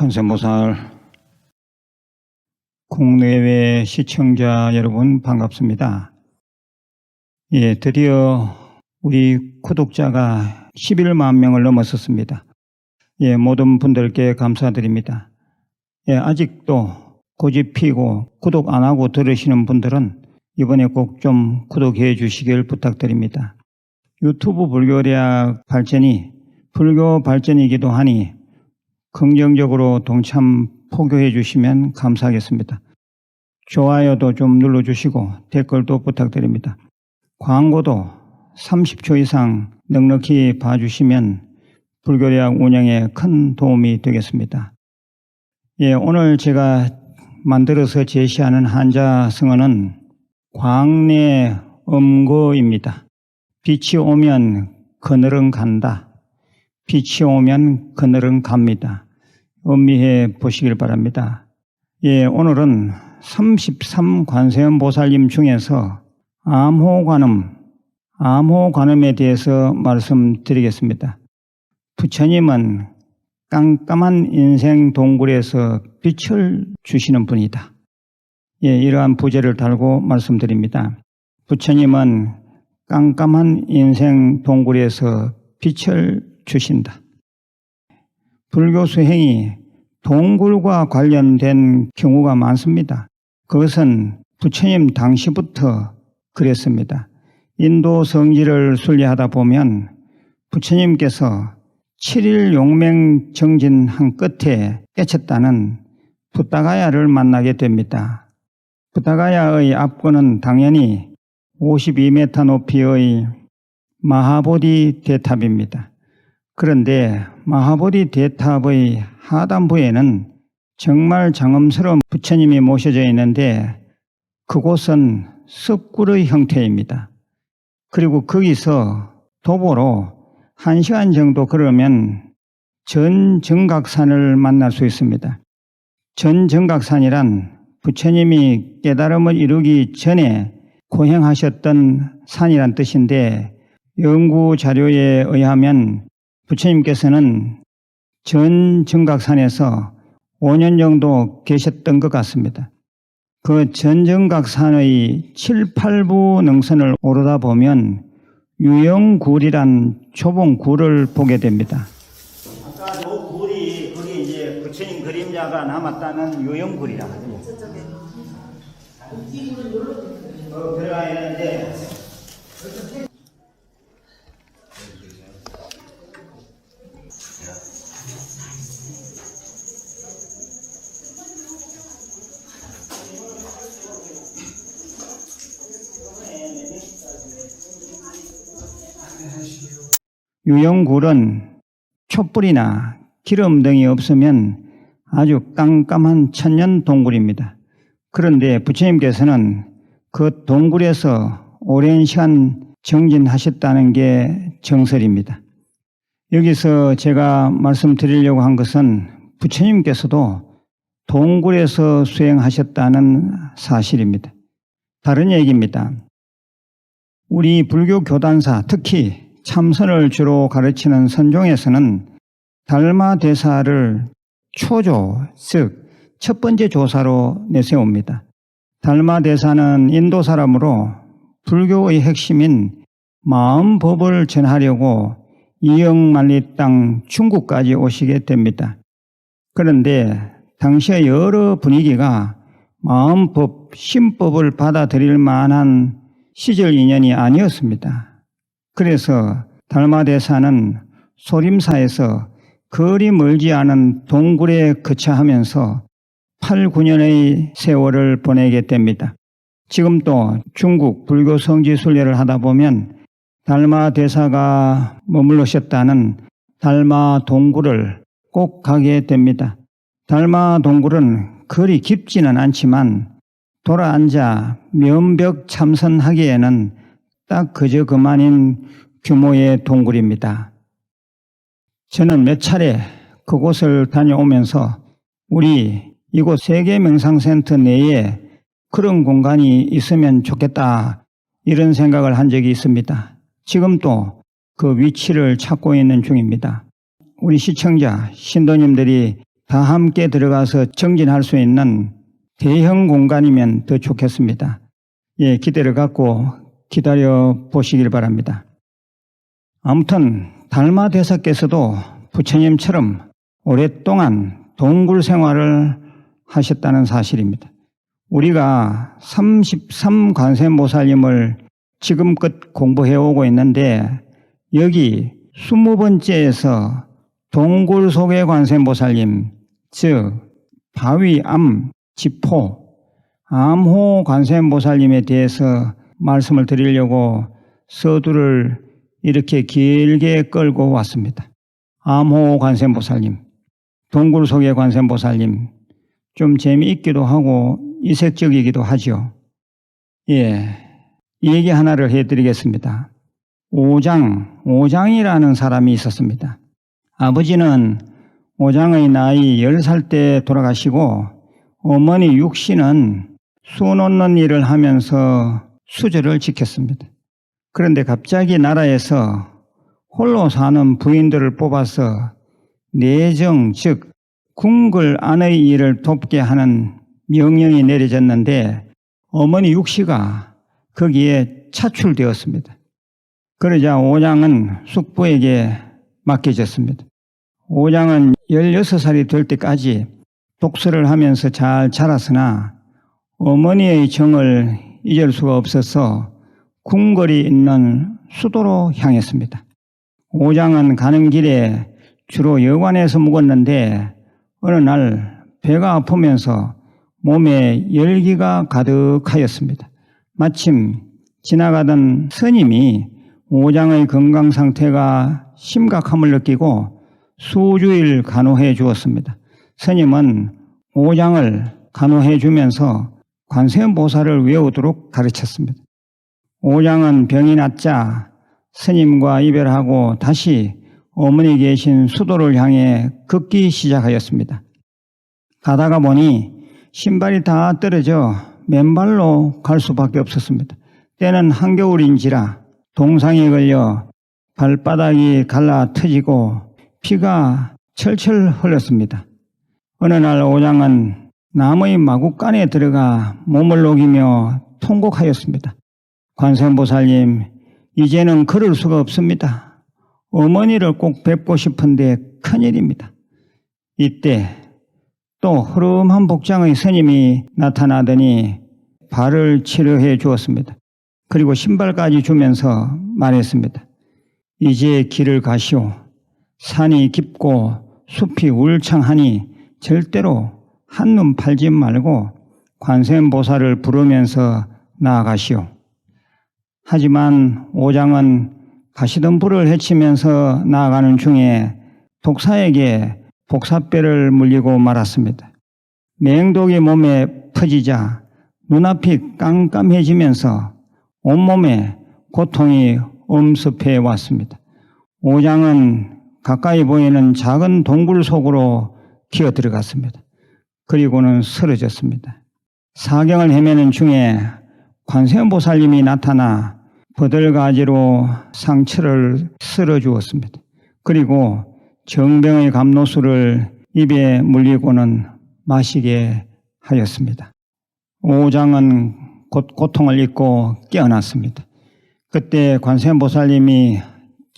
관세음보살 국내외 시청자 여러분 반갑습니다. 예, 드디어 우리 구독자가 11만 명을 넘었었습니다. 예, 모든 분들께 감사드립니다. 예, 아직도 고집 피고 구독 안 하고 들으시는 분들은 이번에 꼭 좀 구독해 주시길 부탁드립니다. 유튜브 불교대학 발전이 불교 발전이기도 하니 긍정적으로 동참 포교해 주시면 감사하겠습니다. 좋아요도 좀 눌러주시고 댓글도 부탁드립니다. 광고도 30초 이상 넉넉히 봐주시면 불교대학 운영에 큰 도움이 되겠습니다. 예, 오늘 제가 만들어서 제시하는 한자성어는 광내음거입니다. 빛이 오면 그늘은 간다. 빛이 오면 그늘은 갑니다. 음미해 보시길 바랍니다. 예, 오늘은 33 관세음보살님 중에서 암호관음에 대해서 말씀드리겠습니다. 부처님은 깜깜한 인생 동굴에서 빛을 주시는 분이다. 예, 이러한 부제를 달고 말씀드립니다. 부처님은 깜깜한 인생 동굴에서 빛을 주신다. 불교 수행이 동굴과 관련된 경우가 많습니다. 그것은 부처님 당시부터 그랬습니다. 인도 성지를 순례하다 보면 부처님께서 7일 용맹 정진한 끝에 깨쳤다는 부타가야를 만나게 됩니다. 부타가야의 앞권은 당연히 52m 높이의 마하보디 대탑입니다. 그런데 마하보디 대탑의 하단부에는 정말 장엄스러운 부처님이 모셔져 있는데 그곳은 습굴의 형태입니다. 그리고 거기서 도보로 1시간 정도 걸으면 전정각산을 만날 수 있습니다. 전정각산이란 부처님이 깨달음을 이루기 전에 고행하셨던 산이란 뜻인데 연구 자료에 의하면 부처님께서는 전정각산에서 5년 정도 계셨던 것 같습니다. 그 전정각산의 7, 8부 능선을 오르다 보면 유영굴이란 좁은 굴을 보게 됩니다. 아까 저 굴이 거기 이제 부처님 그림자가 남았다는 유영굴이라 하죠. 들어가 있는데 유영굴은 촛불이나 기름 등이 없으면 아주 깜깜한 천년 동굴입니다. 그런데 부처님께서는 그 동굴에서 오랜 시간 정진하셨다는 게 정설입니다. 여기서 제가 말씀드리려고 한 것은 부처님께서도 동굴에서 수행하셨다는 사실입니다. 다른 얘기입니다. 우리 불교 교단사, 특히 참선을 주로 가르치는 선종에서는 달마대사를 초조, 즉 첫 번째 조사로 내세웁니다. 달마대사는 인도 사람으로 불교의 핵심인 마음법을 전하려고 이영만리 땅 중국까지 오시게 됩니다. 그런데 당시의 여러 분위기가 마음법, 신법을 받아들일 만한 시절 인연이 아니었습니다. 그래서 달마대사는 소림사에서 거리 멀지 않은 동굴에 거처하면서 8, 9년의 세월을 보내게 됩니다. 지금도 중국 불교 성지 순례를 하다 보면 달마대사가 머물러셨다는 달마동굴을 꼭 가게 됩니다. 달마동굴은 거리 깊지는 않지만 돌아앉아 면벽 참선하기에는 딱 그저 그만인 규모의 동굴입니다. 저는 몇 차례 그곳을 다녀오면서 우리 이곳 세계명상센터 내에 그런 공간이 있으면 좋겠다 이런 생각을 한 적이 있습니다. 지금도 그 위치를 찾고 있는 중입니다. 우리 시청자, 신도님들이 다 함께 들어가서 정진할 수 있는 대형 공간이면 더 좋겠습니다. 예, 기대를 갖고 기다려 보시길 바랍니다. 아무튼 달마 대사께서도 부처님처럼 오랫동안 동굴 생활을 하셨다는 사실입니다. 우리가 33관세음보살님을 지금껏 공부해오고 있는데 여기 20번째에서 동굴 속의 관세음보살님, 즉 바위, 암, 지포, 암호 관세음보살님에 대해서 말씀을 드리려고 서두를 이렇게 길게 끌고 왔습니다. 암호 관세음보살님, 동굴 속의 관세음보살님, 좀 재미있기도 하고 이색적이기도 하죠. 예, 이 얘기 하나를 해드리겠습니다. 오장이라는 사람이 있었습니다. 아버지는 오장의 나이 10살 때 돌아가시고 어머니 육씨는 수 놓는 일을 하면서 수저를 지켰습니다. 그런데 갑자기 나라에서 홀로 사는 부인들을 뽑아서 내정, 즉 궁궐 안의 일을 돕게 하는 명령이 내려졌는데 어머니 육씨가 거기에 차출되었습니다. 그러자 오장은 숙부에게 맡겨졌습니다. 오장은 16살이 될 때까지 독서를 하면서 잘 자랐으나 어머니의 정을 잊을 수가 없어서 궁궐이 있는 수도로 향했습니다. 오장은 가는 길에 주로 여관에서 묵었는데 어느 날 배가 아프면서 몸에 열기가 가득하였습니다. 마침 지나가던 스님이 오장의 건강 상태가 심각함을 느끼고 수주일 간호해 주었습니다. 스님은 오장을 간호해 주면서 관세음보살을 외우도록 가르쳤습니다. 오장은 병이 낫자 스님과 이별하고 다시 어머니 계신 수도를 향해 걷기 시작하였습니다. 가다가 보니 신발이 다 떨어져 맨발로 갈 수밖에 없었습니다. 때는 한겨울인지라 동상에 걸려 발바닥이 갈라 터지고 피가 철철 흘렀습니다. 어느 날 오장은 나무의 마구간에 들어가 몸을 녹이며 통곡하였습니다. 관세음보살님, 이제는 걸을 수가 없습니다. 어머니를 꼭 뵙고 싶은데 큰일입니다. 이때 또 흐름한 복장의 스님이 나타나더니 발을 치료해 주었습니다. 그리고 신발까지 주면서 말했습니다. 이제 길을 가시오. 산이 깊고 숲이 울창하니 절대로 한눈 팔지 말고 관세음보살을 부르면서 나아가시오. 하지만 오장은 가시던 불을 헤치면서 나아가는 중에 독사에게 복사뼈를 물리고 말았습니다. 맹독이 몸에 퍼지자 눈앞이 깜깜해지면서 온몸에 고통이 엄습해 왔습니다. 오장은 가까이 보이는 작은 동굴 속으로 기어 들어갔습니다. 그리고는 쓰러졌습니다. 사경을 헤매는 중에 관세음보살님이 나타나 버들가지로 상처를 쓸어 주었습니다. 그리고 정병의 감로수를 입에 물리고는 마시게 하였습니다. 오장은 곧 고통을 잊고 깨어났습니다. 그때 관세음보살님이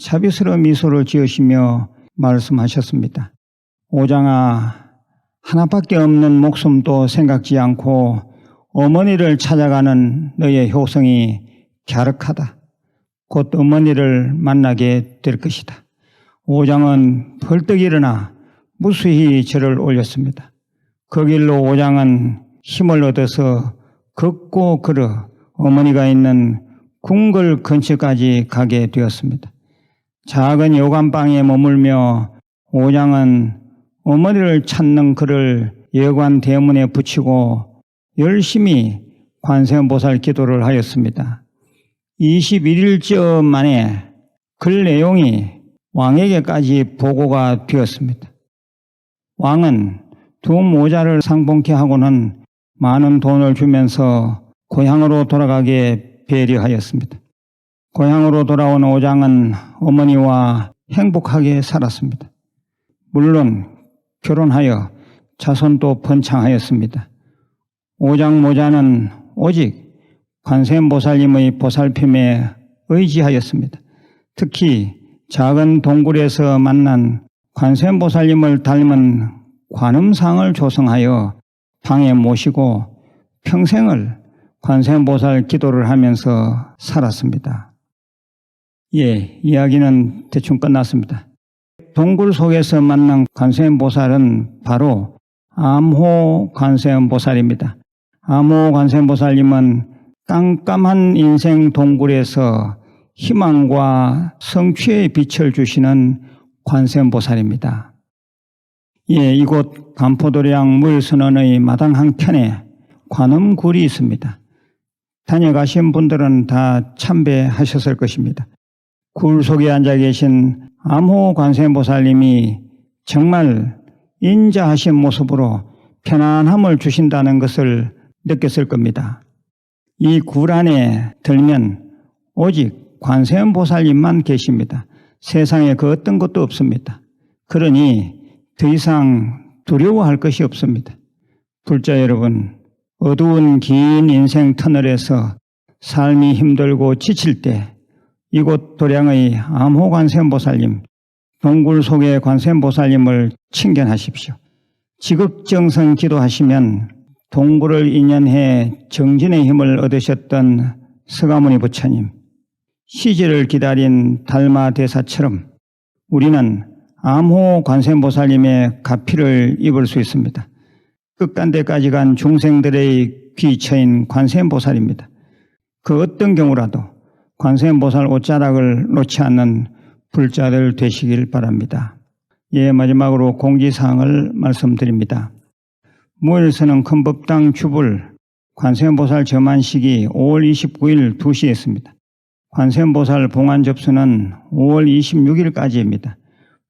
자비스러운 미소를 지으시며 말씀하셨습니다. 오장아, 하나밖에 없는 목숨도 생각지 않고 어머니를 찾아가는 너의 효성이 갸륵하다. 곧 어머니를 만나게 될 것이다. 오장은 벌떡 일어나 무수히 절을 올렸습니다. 그 길로 오장은 힘을 얻어서 걷고 걸어 어머니가 있는 궁궐 근처까지 가게 되었습니다. 작은 여관방에 머물며 오장은 어머니를 찾는 글을 여관 대문에 붙이고 열심히 관세음보살 기도를 하였습니다. 21일쯤 만에 글 내용이 왕에게까지 보고가 되었습니다. 왕은 두 모자를 상봉케 하고는 많은 돈을 주면서 고향으로 돌아가게 배려하였습니다. 고향으로 돌아온 오장은 어머니와 행복하게 살았습니다. 물론 결혼하여 자손도 번창하였습니다. 오장모자는 오직 관세음보살님의 보살핌에 의지하였습니다. 특히 작은 동굴에서 만난 관세음보살님을 닮은 관음상을 조성하여 방에 모시고 평생을 관세음보살 기도를 하면서 살았습니다. 예, 이야기는 대충 끝났습니다. 동굴 속에서 만난 관세음보살은 바로 암호 관세음보살입니다. 암호 관세음보살님은 깜깜한 인생 동굴에서 희망과 성취의 빛을 주시는 관세음보살입니다. 예, 이곳 간포도량 무일선원의 마당 한켠에 관음굴이 있습니다. 다녀가신 분들은 다 참배하셨을 것입니다. 굴 속에 앉아 계신 암호 관세음보살님이 정말 인자하신 모습으로 편안함을 주신다는 것을 느꼈을 겁니다. 이 굴 안에 들면 오직 관세음보살님만 계십니다. 세상에 그 어떤 것도 없습니다. 그러니 더 이상 두려워할 것이 없습니다. 불자 여러분, 어두운 긴 인생 터널에서 삶이 힘들고 지칠 때 이곳 도량의 암호 관세음보살님, 동굴 속의 관세음보살님을 칭견하십시오. 지극정성 기도하시면 동굴을 인연해 정진의 힘을 얻으셨던 서가모니 부처님, 시제를 기다린 달마대사처럼 우리는 암호 관세음보살님의 가피를 입을 수 있습니다. 끝간대까지 간 중생들의 귀처인 관세음보살입니다. 그 어떤 경우라도 관세음보살 옷자락을 놓지 않는 불자들 되시길 바랍니다. 예, 마지막으로 공지사항을 말씀드립니다. 무일선언 큰법당 주불 관세음보살 점안식이 5월 29일 2시에 있습니다. 관세음보살 봉안 접수는 5월 26일까지입니다.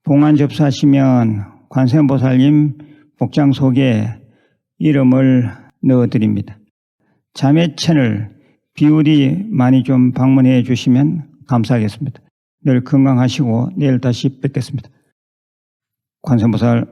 봉안 접수하시면 관세음보살님 복장 속에 이름을 넣어드립니다. 자매 채널 비우리 많이 좀 방문해 주시면 감사하겠습니다. 늘 건강하시고 내일 다시 뵙겠습니다. 관세음보살